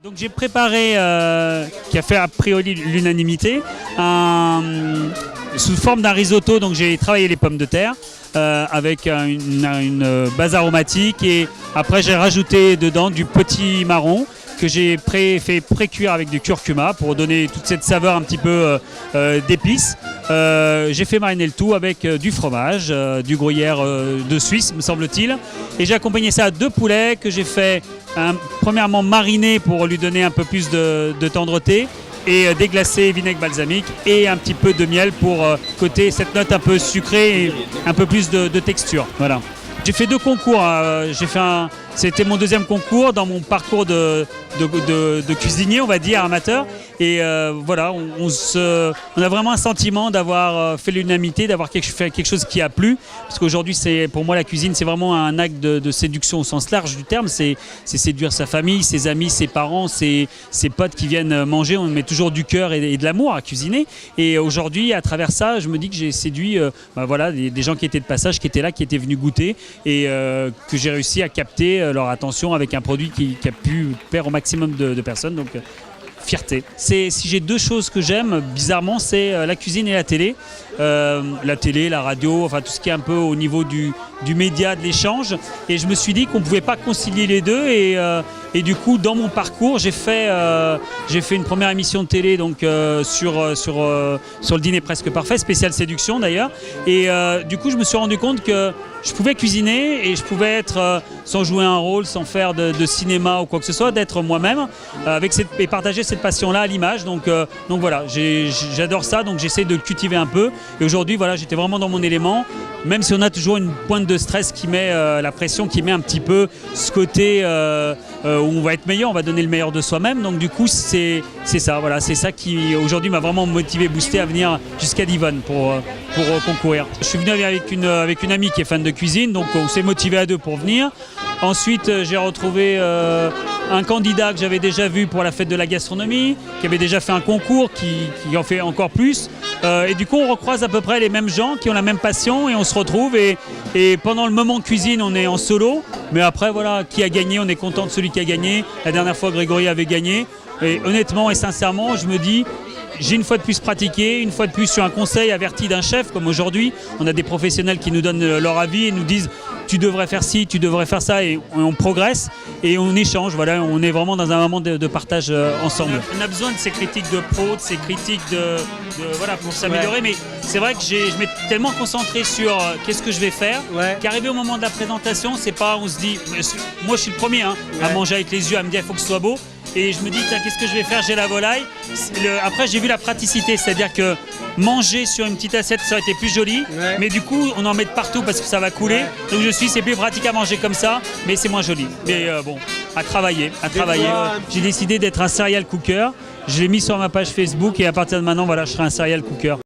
Donc j'ai préparé, qui a fait a priori l'unanimité, sous forme d'un risotto. Donc j'ai travaillé les pommes de terre avec une base aromatique et après j'ai rajouté dedans du potimarron que j'ai fait pré-cuire avec du curcuma pour donner toute cette saveur un petit peu d'épices. J'ai fait mariner le tout avec du fromage, du gruyère de Suisse me semble-t-il, et j'ai accompagné ça à 2 poulets que j'ai fait premièrement mariner pour lui donner un peu plus de tendreté et déglacer vinaigre balsamique et un petit peu de miel pour côté cette note un peu sucrée et un peu plus de texture. Voilà. J'ai fait 2 concours, c'était mon 2e concours dans mon parcours de cuisinier, on va dire, amateur. Et voilà, on a vraiment un sentiment d'avoir fait l'unanimité, d'avoir fait quelque chose qui a plu. Parce qu'aujourd'hui, pour moi, la cuisine, c'est vraiment un acte de séduction au sens large du terme. C'est séduire sa famille, ses amis, ses parents, ses potes qui viennent manger. On met toujours du cœur et de l'amour à cuisiner. Et aujourd'hui, à travers ça, je me dis que j'ai séduit voilà, des gens qui étaient de passage, qui étaient là, qui étaient venus goûter. Et que j'ai réussi à capter leur attention avec un produit qui a pu plaire au maximum de personnes. Donc, fierté. Si j'ai 2 choses que j'aime, bizarrement, c'est la cuisine et la télé. La télé, la radio, enfin tout ce qui est un peu au niveau du média, de l'échange. Et je me suis dit qu'on ne pouvait pas concilier les deux. Et du coup, dans mon parcours, j'ai fait une première émission de télé donc, sur le dîner presque parfait, spécial séduction d'ailleurs. Et du coup, je me suis rendu compte que je pouvais cuisiner et je pouvais être, sans jouer un rôle, sans faire de cinéma ou quoi que ce soit, d'être moi-même et partager cette passion-là à l'image. Donc voilà, j'adore ça, donc j'essaie de le cultiver un peu. Et aujourd'hui, voilà, j'étais vraiment dans mon élément, même si on a toujours une pointe de stress qui met la pression, qui met un petit peu ce côté où on va être meilleur, on va donner le meilleur de soi-même. Donc du coup, c'est ça, voilà, c'est ça qui aujourd'hui m'a vraiment motivé, boosté à venir jusqu'à Divonne pour concourir. Je suis venu avec une amie qui est fan de cuisine, donc on s'est motivé à 2 pour venir. Ensuite, j'ai retrouvé un candidat que j'avais déjà vu pour la fête de la gastronomie, qui avait déjà fait un concours, qui en fait encore plus. Et du coup, on recroise à peu près les mêmes gens qui ont la même passion et on se retrouve. Et pendant le moment cuisine, on est en solo. Mais après, voilà, qui a gagné, on est content de celui qui a gagné. La dernière fois, Grégory avait gagné. Et honnêtement et sincèrement, je me dis, j'ai une fois de plus pratiqué, une fois de plus sur un conseil averti d'un chef, comme aujourd'hui, on a des professionnels qui nous donnent leur avis et nous disent tu devrais faire ci, tu devrais faire ça, et on progresse et on échange. Voilà, on est vraiment dans un moment de partage ensemble. On a besoin de ces critiques de pro, de ces critiques voilà, pour s'améliorer, mais c'est vrai que je m'étais tellement concentré sur qu'est-ce que je vais faire, qu'arrivé au moment de la présentation, c'est pas, on se dit, moi je suis le premier à manger avec les yeux, à me dire il faut que ce soit beau. Et je me dis, qu'est-ce que je vais faire? J'ai la volaille. Après, j'ai vu la praticité, c'est-à-dire que manger sur une petite assiette, ça aurait été plus joli. Mais du coup, on en met de partout parce que ça va couler. Donc c'est plus pratique à manger comme ça, mais c'est moins joli. Mais bon, à travailler. J'ai décidé d'être un serial cooker. Je l'ai mis sur ma page Facebook et à partir de maintenant, voilà, je serai un serial cooker.